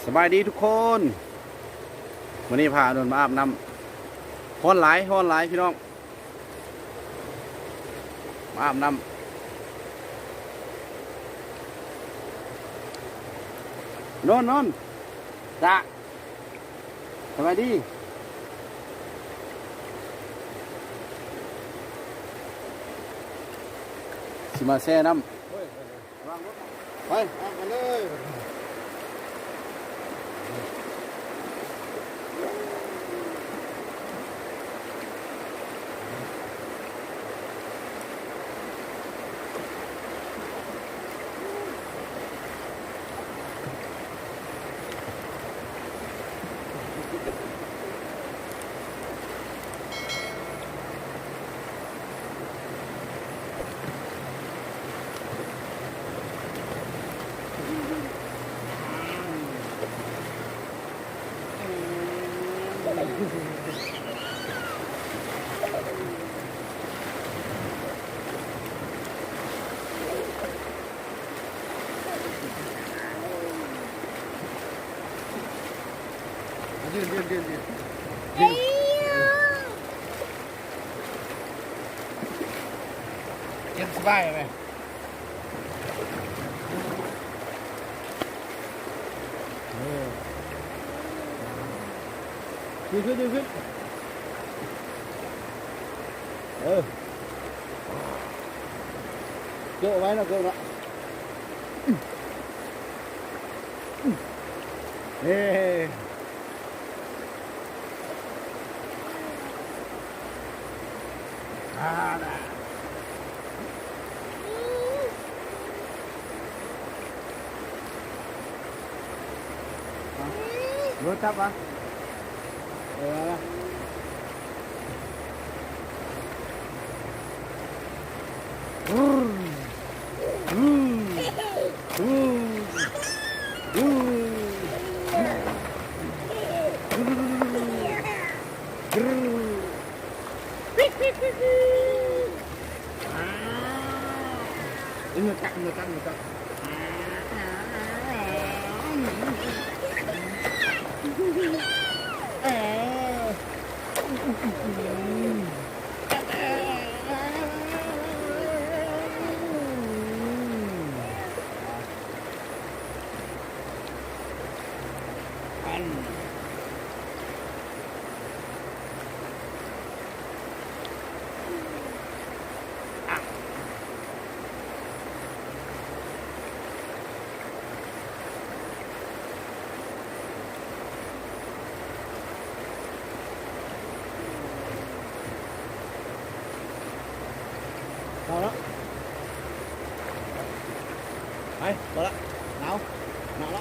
สบายดีทุกคนวันนี้พาโดนมาอาบน้ำฮ้อนหลายพี่น้องมาอาบน้ำนอนจ้ะสบายดีสิมาแช่น้ำไปอาบกันเลยยืนเย็นสบายไหมยืนขึ้นเกี่ยวไว้นะเกี่ยวนะเฮ้รถจับวะNgược Thôi đó. Đây, rồi đó. Nào đó.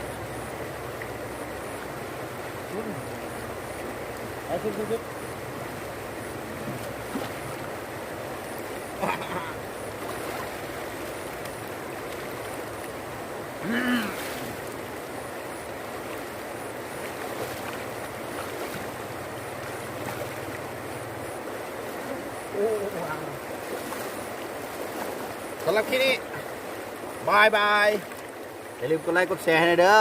Đấy, xuống. Wow. สำหรับคลิปนี้บายอย่าลืมกดไลค์กดแชร์ให้เด้อ